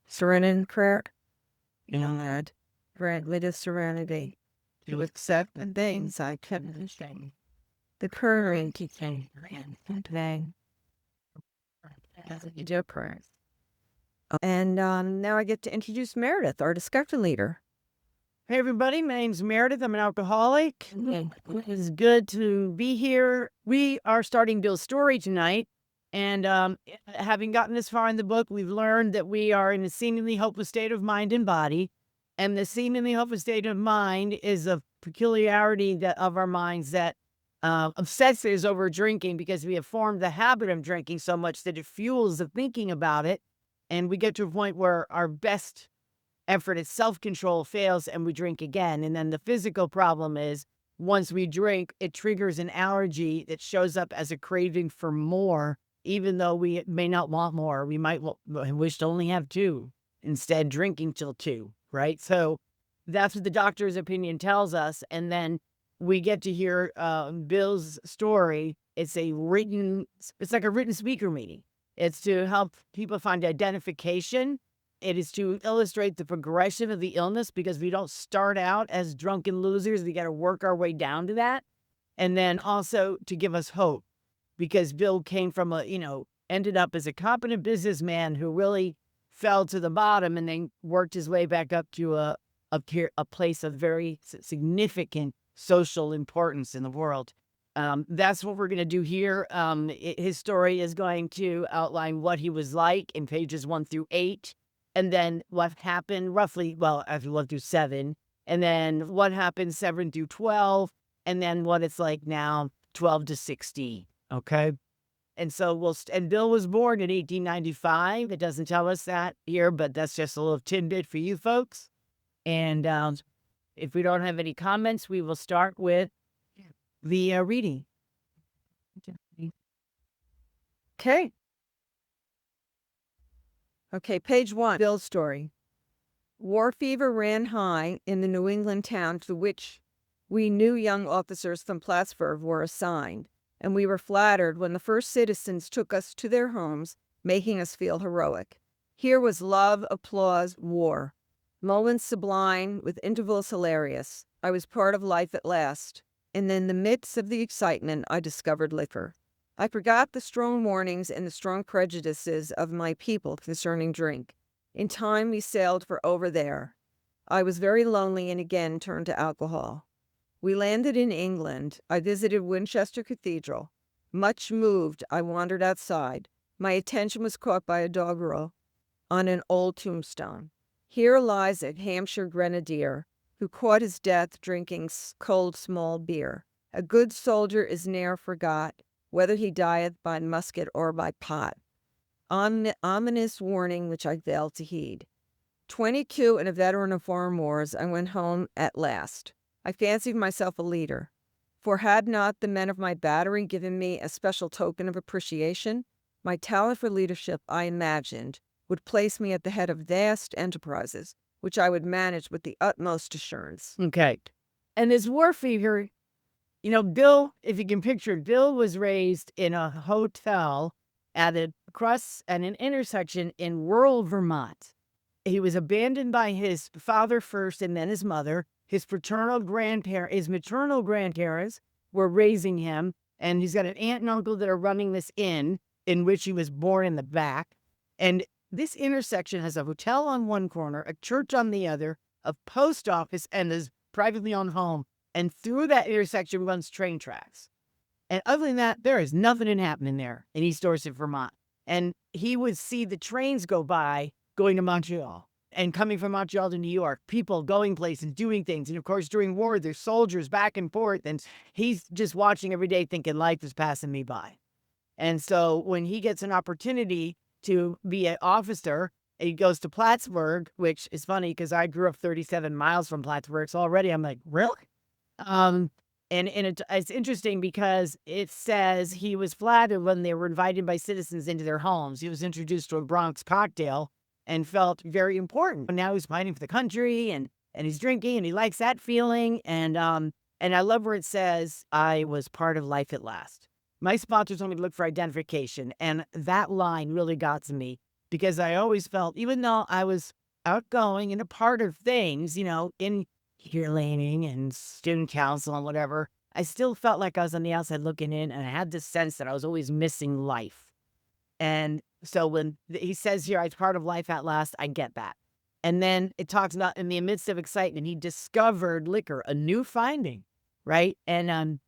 Serenity prayer, God, grant me the serenity to accept the things I can understand, the courage to change and today as a do prayers. And now I get to introduce Meredith, our discussion leader. Hey everybody, my name's Meredith. I'm an alcoholic. It is good to be here. We are starting Bill's story tonight. And having gotten this far in the book, we've learned that we are in a seemingly hopeless state of mind and body. And the seemingly hopeless state of mind is a peculiarity of our minds that obsesses over drinking because we have formed the habit of drinking so much that it fuels the thinking about it. And we get to a point where our best effort at self-control fails and we drink again. And then the physical problem is once we drink, it triggers an allergy that shows up as a craving for more, even though we may not want more. We might wish to only have two, instead drinking till 2, right? So that's what the doctor's opinion tells us. And then we get to hear Bill's story. It's like a written speaker meeting. It's to help people find identification. It is to illustrate the progression of the illness because we don't start out as drunken losers. We got to work our way down to that. And then also to give us hope because Bill came from ended up as a competent businessman who really fell to the bottom and then worked his way back up to a place of very significant social importance in the world. That's what we're going to do here. His story is going to outline what he was like in pages 1 through 8. And then what happened after 1 through 7, and then what happened 7 through 12, and then what it's like now 12 to 16. Okay. And so and Bill was born in 1895. It doesn't tell us that here, but that's just a little tidbit for you folks. And if we don't have any comments, we will start with the reading. Okay. Okay, page 1, Bill's story. War fever ran high in the New England town to which we new young officers from Plattsburgh were assigned, and we were flattered when the first citizens took us to their homes, making us feel heroic. Here was love, applause, war. Moments sublime, with intervals hilarious. I was part of life at last, and in the midst of the excitement, I discovered liquor. I forgot the strong warnings and the strong prejudices of my people concerning drink. In time, we sailed for over there. I was very lonely and again turned to alcohol. We landed in England. I visited Winchester Cathedral. Much moved, I wandered outside. My attention was caught by a doggerel on an old tombstone. Here lies a Hampshire grenadier who caught his death drinking cold small beer. A good soldier is ne'er forgot, whether he dieth by musket or by pot. Ominous warning which I failed to heed. 22 and a veteran of foreign wars, I went home at last. I fancied myself a leader, for had not the men of my battery given me a special token of appreciation? My talent for leadership, I imagined, would place me at the head of vast enterprises, which I would manage with the utmost assurance. Okay. And this war fever, Bill, if you can picture, Bill was raised in a hotel at an intersection in rural Vermont. He was abandoned by his father first and then his mother. His maternal grandparents were raising him, and he's got an aunt and uncle that are running this inn in which he was born in the back. And this intersection has a hotel on one corner, a church on the other, a post office, and his privately owned home. And through that intersection runs train tracks. And other than that, there is nothing happening there in East Dorset, Vermont. And he would see the trains go by going to Montreal and coming from Montreal to New York, people going places, doing things. And of course, during war, there's soldiers back and forth. And he's just watching every day thinking life is passing me by. And so when he gets an opportunity to be an officer, he goes to Plattsburgh, which is funny because I grew up 37 miles from Plattsburgh. So already I'm like, really? And it's interesting because it says he was flattered when they were invited by citizens into their homes. He was introduced to a Bronx cocktail and felt very important. Now he's fighting for the country and he's drinking and he likes that feeling. And I love where it says, I was part of life at last. My sponsor told me to look for identification. And that line really got to me because I always felt, even though I was outgoing and a part of things, in cheerleading and student council and whatever, I still felt like I was on the outside looking in, and I had this sense that I was always missing life. And so when he says here, it's part of life at last, I get that. And then it talks about in the midst of excitement, he discovered liquor, a new finding, right? And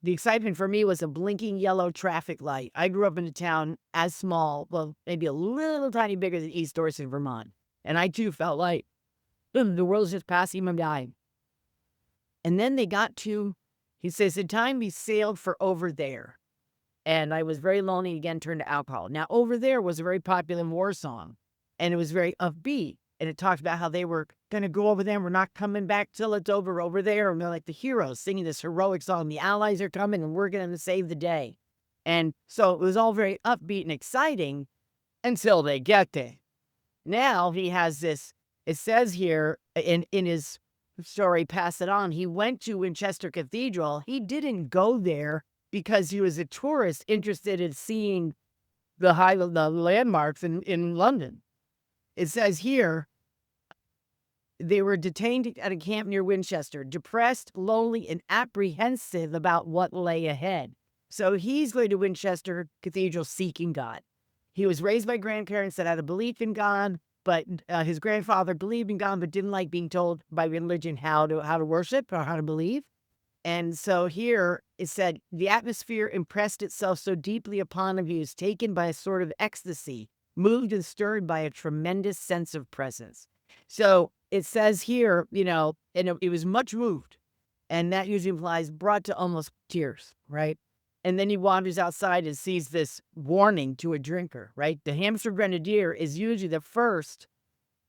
the excitement for me was a blinking yellow traffic light. I grew up in a town as small, well, maybe a little tiny bigger than East Dorset, Vermont. And I too felt like the world's just passing me by. And then they got to, he says, the time we sailed for Over There. And I was very lonely, again, turned to alcohol. Now, Over There was a very popular war song, and it was very upbeat. And it talked about how they were going to go over there, and we're not coming back till it's over there. And they're like the heroes singing this heroic song. The Allies are coming, and we're going to save the day. And so it was all very upbeat and exciting until they get there. Now he has this, it says here in his story, Pass It On, he went to Winchester Cathedral. He didn't go there because he was a tourist interested in seeing the landmarks in London. It says here, they were detained at a camp near Winchester, depressed, lonely, and apprehensive about what lay ahead. So he's going to Winchester Cathedral seeking God. He was raised by grandparents that had a belief in God, but his grandfather believed in God, but didn't like being told by religion how to worship or how to believe. And so here it said, the atmosphere impressed itself so deeply upon him, he was taken by a sort of ecstasy, moved and stirred by a tremendous sense of presence. So it says here, and it was much moved. And that usually implies brought to almost tears, right? And then he wanders outside and sees this warning to a drinker, right? The Hampshire Grenadier is usually the first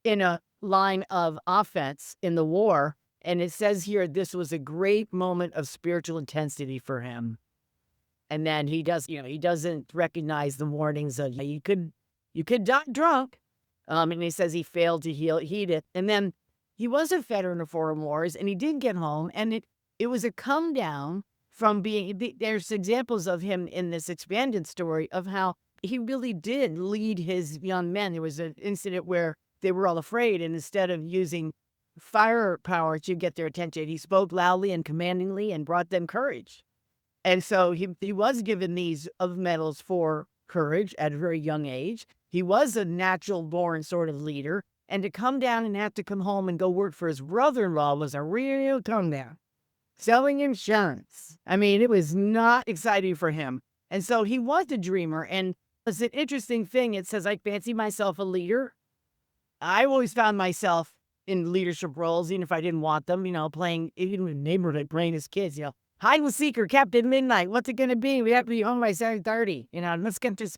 in a line of offense in the war. And it says here, this was a great moment of spiritual intensity for him. And then he doesn't recognize the warnings of, you could die drunk. And he says he failed to heed it. And then he was a veteran of foreign wars, and he did get home. And it was a come down from there's examples of him in this expanded story of how he really did lead his young men. There was an incident where they were all afraid, and instead of using firepower to get their attention, he spoke loudly and commandingly and brought them courage. And so he was given these medals for courage at a very young age. He was a natural born sort of leader, and to come down and have to come home and go work for his brother-in-law was a real come down. Selling insurance. I mean, it was not exciting for him. And so he was a dreamer. And it's an interesting thing. It says, I fancy myself a leader. I always found myself in leadership roles, even if I didn't want them, playing, even in the neighborhood, playing as kids, hide and seek or Captain Midnight. What's it going to be? We have to be home by 7:30. Let's get this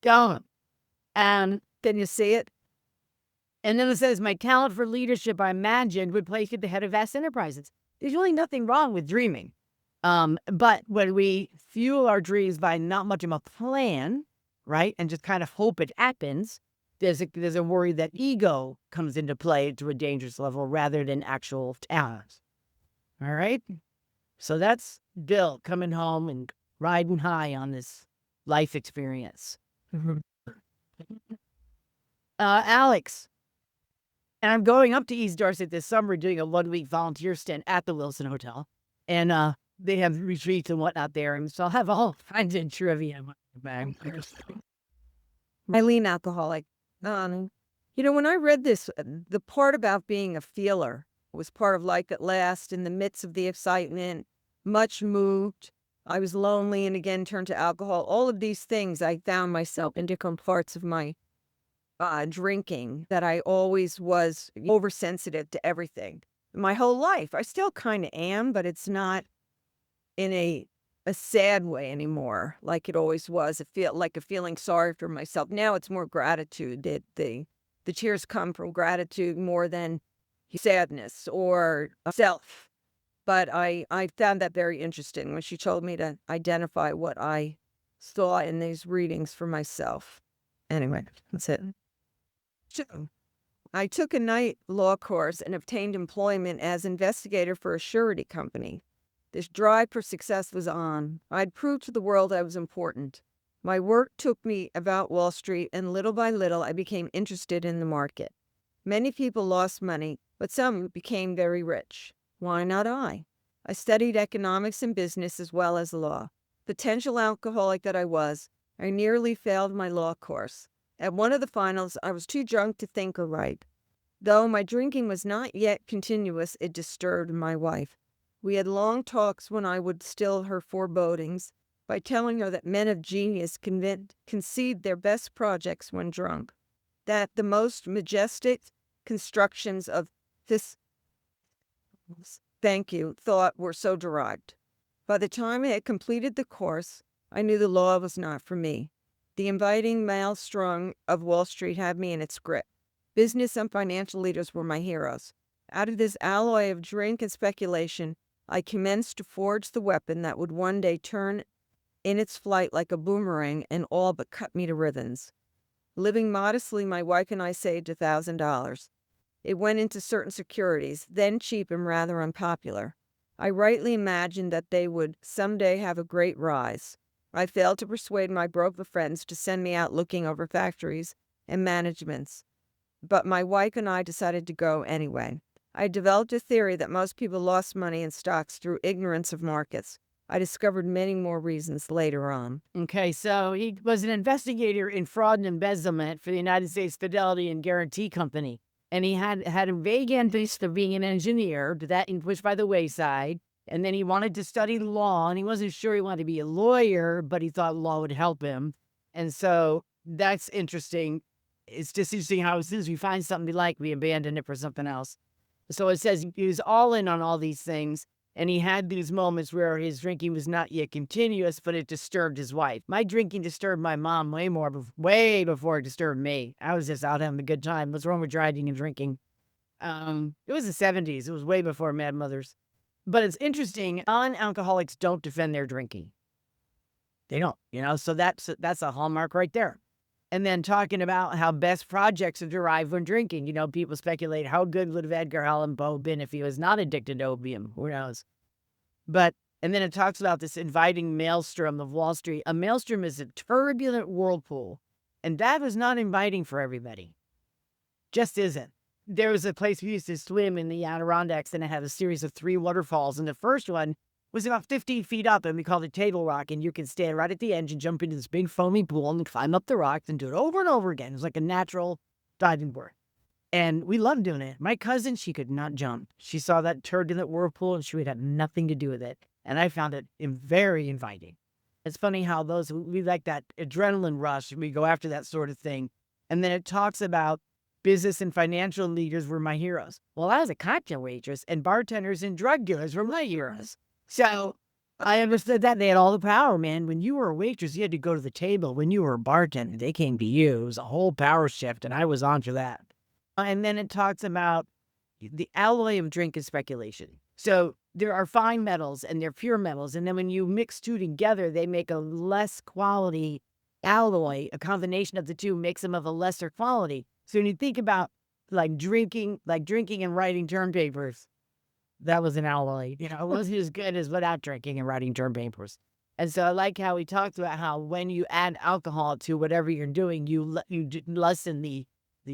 going. And Can you see it? And then it says, my talent for leadership, I imagined, would place you at the head of vast enterprises. There's really nothing wrong with dreaming. But when we fuel our dreams by not much of a plan, right, and just kind of hope it happens, there's a worry that ego comes into play to a dangerous level rather than actual talent. All right? So that's Bill coming home and riding high on this life experience. Alex. And I'm going up to East Dorset this summer doing a 1-week volunteer stint at the Wilson Hotel. And they have retreats and whatnot there. And so I'll have all kinds of trivia in my bag. Eileen alcoholic. When I read this, the part about being a feeler was part of life at last, in the midst of the excitement, much moved. I was lonely and again turned to alcohol. All of these things, I found myself in different parts of my drinking, that I always was oversensitive to everything. My whole life, I still kind of am, but it's not in a sad way anymore, like it always was. It feel like a feeling sorry for myself. Now it's more gratitude. That the tears come from gratitude more than sadness or self. But I found that very interesting when she told me to identify what I saw in these readings for myself. Anyway, that's it. I took a night law course and obtained employment as investigator for a surety company. This drive for success was on. I'd proved to the world I was important. My work took me about Wall Street, and little by little I became interested in the market. Many people lost money, but some became very rich. Why not I? I studied economics and business as well as law. Potential alcoholic that I was, I nearly failed my law course. At one of the finals, I was too drunk to think or write. Though my drinking was not yet continuous, it disturbed my wife. We had long talks when I would still her forebodings by telling her that men of genius concede their best projects when drunk, that the most majestic constructions of this thought were so derived. By the time I had completed the course, I knew the law was not for me. The inviting maelstrom of Wall Street had me in its grip. Business and financial leaders were my heroes. Out of this alloy of drink and speculation, I commenced to forge the weapon that would one day turn in its flight like a boomerang and all but cut me to ribbons. Living modestly, my wife and I saved $1,000. It went into certain securities, then cheap and rather unpopular. I rightly imagined that they would someday have a great rise. I failed to persuade my broker friends to send me out looking over factories and managements, but my wife and I decided to go anyway. I developed a theory that most people lost money in stocks through ignorance of markets. I discovered many more reasons later on. Okay, so he was an investigator in fraud and embezzlement for the United States Fidelity and Guarantee Company. And he had a vague ambition of being an engineer, that pushed by the wayside. And then he wanted to study law, and he wasn't sure he wanted to be a lawyer, but he thought law would help him. And so that's interesting. It's just interesting how as soon as we find something we like, we abandon it for something else. So it says he was all in on all these things, and he had these moments where his drinking was not yet continuous, but it disturbed his wife. My drinking disturbed my mom way before it disturbed me. I was just out having a good time. What's wrong with driving and drinking? It was the 70s. It was way before Mad Mothers. But it's interesting, non-alcoholics don't defend their drinking. They don't, so that's a hallmark right there. And then talking about how best projects are derived when drinking. People speculate how good would have Edgar Allan Poe been if he was not addicted to opium. Who knows? And then it talks about this inviting maelstrom of Wall Street. A maelstrom is a turbulent whirlpool, and that was not inviting for everybody. Just isn't. There was a place we used to swim in the Adirondacks, and it had a series of 3 waterfalls, and the first one was about 15 feet up, and we called it Table Rock, and you can stand right at the edge and jump into this big foamy pool and climb up the rocks and do it over and over again. It was like a natural diving board. And we loved doing it. My cousin, she could not jump. She saw that turbulent whirlpool, and she would have nothing to do with it. And I found it very inviting. It's funny how we like that adrenaline rush, and we go after that sort of thing. And then it talks about business and financial leaders were my heroes. Well, I was a cocktail waitress, and bartenders and drug dealers were my heroes. So I understood that they had all the power, man. When you were a waitress, you had to go to the table. When you were a bartender, they came to you. It was a whole power shift, and I was onto that. And then it talks about the alloy of drink and speculation. So there are fine metals and they're pure metals. And then when you mix 2 together, they make a less quality alloy. A combination of the 2 makes them of a lesser quality. So when you think about drinking and writing term papers, that was an alloy. It wasn't as good as without drinking and writing term papers. And so I like how he talked about how when you add alcohol to whatever you're doing, you lessen the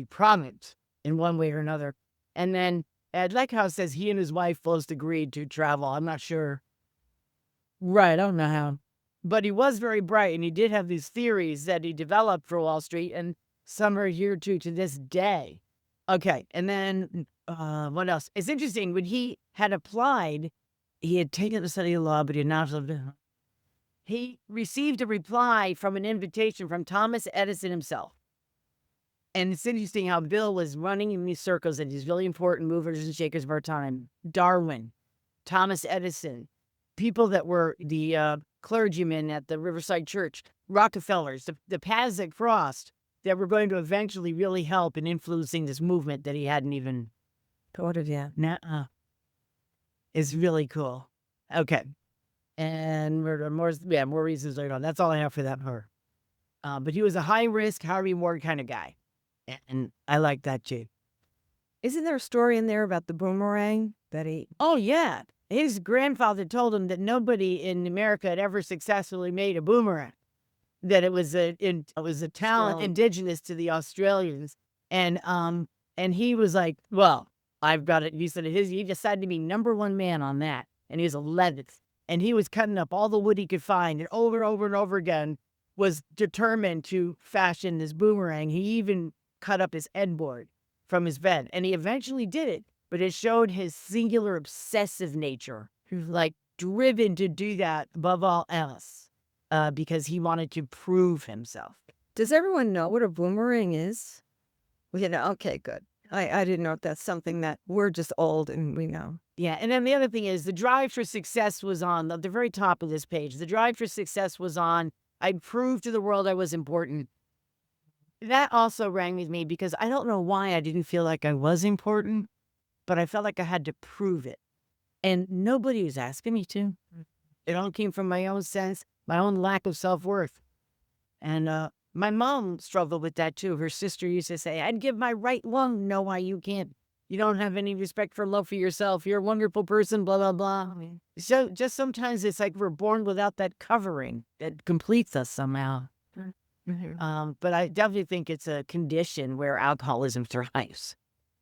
product in one way or another. And then I like how it says he and his wife both agreed to travel. I'm not sure. Right, I don't know how. But he was very bright, and he did have these theories that he developed for Wall Street, and some are here too to this day. Okay, and then what else? It's interesting, when he had applied, he had taken the study of law, but he had not. He received a reply from an invitation from Thomas Edison himself. And it's interesting how Bill was running in these circles and these really important movers and shakers of our time. Darwin, Thomas Edison, people that were the clergymen at the Riverside Church, Rockefellers, the paths that crossed that were going to eventually really help in influencing this movement that he hadn't even thought of yet. Nuh-uh. It's really cool. Okay. And more reasons later on. That's all I have for that part. But he was a high-risk, high-reward kind of guy. And I like that too. Isn't there a story in there about the boomerang that he... Oh, yeah. His grandfather told him that nobody in America had ever successfully made a boomerang. that it was a talent Strong. indigenous to the Australians. And he was like, well, I've got it. He said he decided to be #1 man on that. And he was 11th. And he was cutting up all the wood he could find, and over and over again was determined to fashion this boomerang. He even cut up his headboard from his bed, and he eventually did it, but it showed his singular obsessive nature. He was like driven to do that above all else, because he wanted to prove himself. Does everyone know what a boomerang is? Well, okay, good. I didn't know if that's something that we're just old and we know. Yeah, and then the other thing is the drive for success was on the very top of this page. The drive for success was on, I'd prove to the world I was important. That also rang with me because I don't know why I didn't feel like I was important, but I felt like I had to prove it. And nobody was asking me to. It all came from my own sense, my own lack of self-worth. And my mom struggled with that too. Her sister used to say, I'd give my right lung. No, why you can't. You don't have any respect for love for yourself. You're a wonderful person, blah, blah, blah. So just sometimes it's like we're born without that covering that completes us somehow. But I definitely think it's a condition where alcoholism thrives.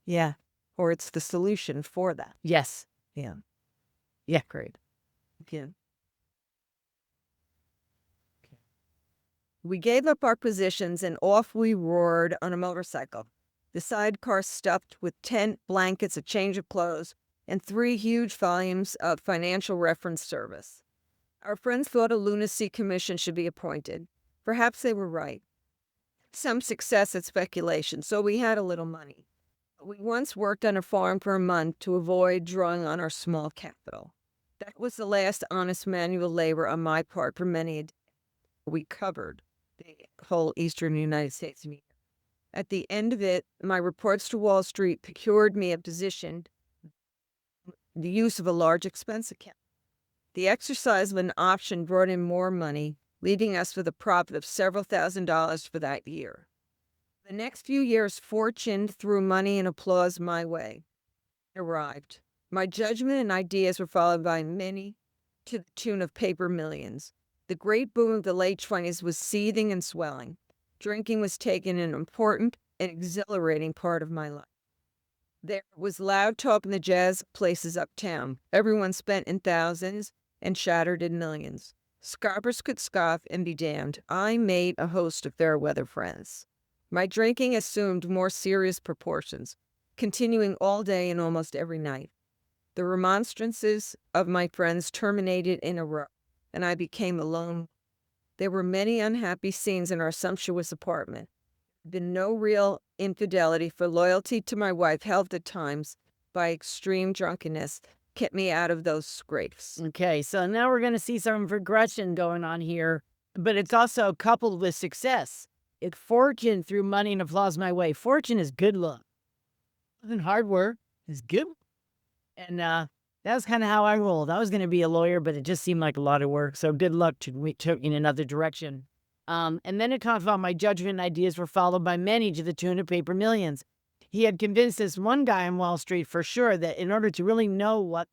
Yeah. Or it's the solution for that. Yes. Yeah. Yeah, great. Yeah. We gave up our positions and off we roared on a motorcycle. The sidecar stuffed with tent, blankets, a change of clothes, and 3 huge volumes of financial reference service. Our friends thought a lunacy commission should be appointed. Perhaps they were right. Some success at speculation, so we had a little money. We once worked on a farm for a month to avoid drawing on our small capital. That was the last honest manual labor on my part for many a day. We covered the whole eastern United States. At the end of it, my reports to Wall Street procured me a position, the use of a large expense account. The exercise of an option brought in more money, leaving us with a profit of several $1,000s for that year. The next few years, fortune threw money and applause my way. It arrived. My judgment and ideas were followed by many, to the tune of paper millions. The great boom of the late 20s was seething and swelling. Drinking was taken an important and exhilarating part of my life. There was loud talk in the jazz places uptown. Everyone spent in thousands and shattered in millions. Scoffers could scoff and be damned. I made a host of fair weather friends. My drinking assumed more serious proportions, continuing all day and almost every night. The remonstrances of my friends terminated in a row, and I became alone. There were many unhappy scenes in our sumptuous apartment. There had been no real infidelity, for loyalty to my wife, helped at times by extreme drunkenness, kept me out of those scrapes. Okay, so now we're going to see some regression going on here, but it's also coupled with success. If fortune threw money and applause my way, fortune is good luck. And hard work is good. And that was kind of how I rolled. I was going to be a lawyer, but it just seemed like a lot of work. So good luck took me in another direction. And then it talks about my judgment and ideas were followed by many to the tune of paper millions. He had convinced this one guy on Wall Street for sure that in order to really know what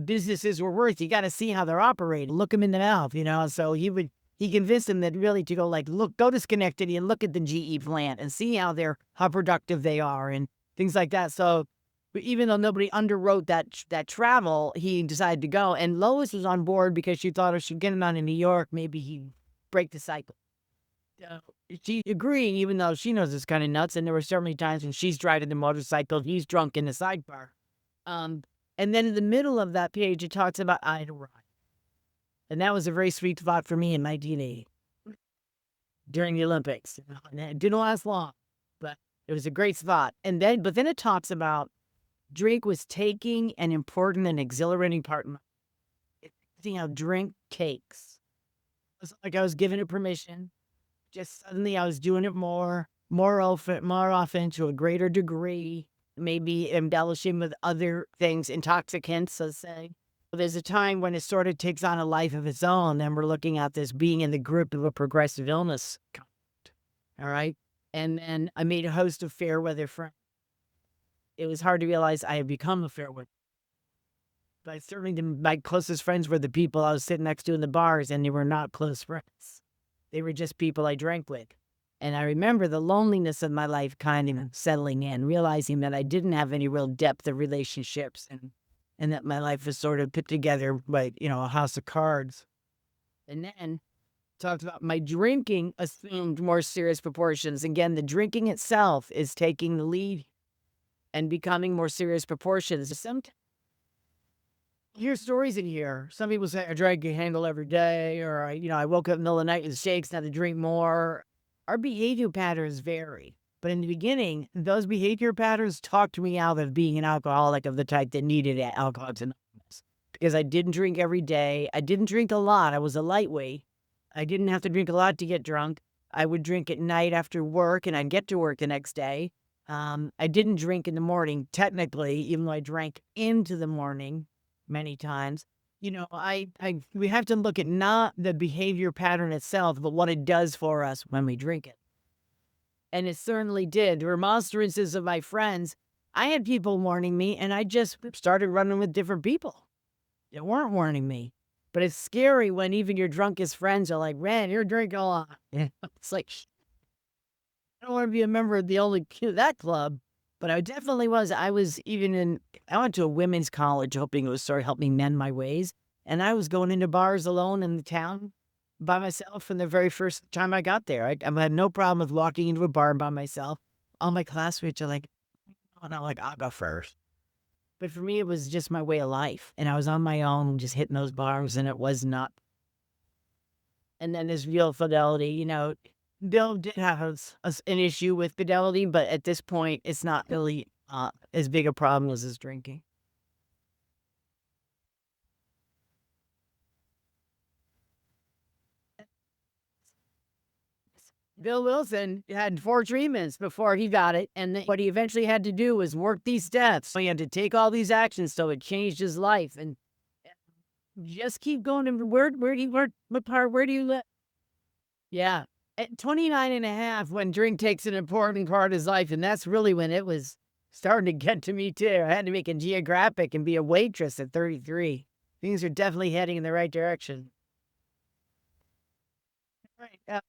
businesses were worth, you got to see how they're operating, look them in the mouth, So he convinced him that really to go to Schenectady and look at the GE plant and see how productive they are and things like that. So even though nobody underwrote that travel, he decided to go. And Lois was on board because she thought if she'd get him out in New York, maybe he'd break the cycle. She agreeing, even though she knows it's kind of nuts. And there were certainly times when she's driving the motorcycle, he's drunk in the sidecar. And then in the middle of that page, it talks about Ida Ryan. And that was a very sweet spot for me in my DNA during the Olympics. And it didn't last long, but it was a great spot. But then it talks about drink was taking an important and exhilarating part in my life. Seeing how drink takes. It was like I was given it permission. Just suddenly I was doing it more often to a greater degree, maybe embellishing with other things, intoxicants, let's say. There's a time when it sort of takes on a life of its own, and we're looking at this being in the grip of a progressive illness. All right? And then I made a host of fair weather friends. It was hard to realize I had become a fair weather. But certainly my closest friends were the people I was sitting next to in the bars, and they were not close friends. They were just people I drank with. And I remember the loneliness of my life kind of settling in, realizing that I didn't have any real depth of relationships and that my life was sort of put together by, a house of cards. And then talked about my drinking assumed more serious proportions. Again, the drinking itself is taking the lead and becoming more serious proportions. Sometimes hear stories in here. Some people say I drank a handle every day, or I woke up in the middle of the night with shakes and had to drink more. Our behavior patterns vary. But in the beginning, those behavior patterns talked me out of being an alcoholic of the type that needed Alcoholics Anonymous. Because I didn't drink every day. I didn't drink a lot. I was a lightweight. I didn't have to drink a lot to get drunk. I would drink at night after work, and I'd get to work the next day. I didn't drink in the morning, technically, even though I drank into the morning many times. We have to look at not the behavior pattern itself, but what it does for us when we drink it. And it certainly did. The remonstrances of my friends, I had people warning me, and I just started running with different people that weren't warning me. But it's scary when even your drunkest friends are like, "Man, you're drinking a lot." It's like, I don't want to be a member of the only that club. But I definitely was. I went to a women's college hoping it would sort of help me mend my ways. And I was going into bars alone in the town by myself from the very first time I got there. I had no problem with walking into a bar by myself. All my classmates are like, "Oh, no, like, I'll go first." But for me, it was just my way of life. And I was on my own, just hitting those bars, and it was not. And then there's real fidelity, Bill did have an issue with fidelity, but at this point, it's not really as big a problem as his drinking. Bill Wilson had 4 treatments before he got it, and what he eventually had to do was work these steps. So he had to take all these actions, so it changed his life. And just keep going. And where do you work? Where do you live? Yeah. At 29 and a half, when drink takes an important part of his life, and that's really when it was starting to get to me too. I had to make a geographic and be a waitress at 33. Things are definitely heading in the right direction. Right.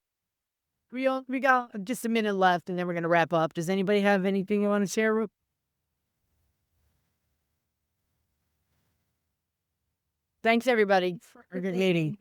We got just a minute left, and then we're gonna wrap up. Does anybody have anything you want to share? Thanks, everybody, for a good meeting.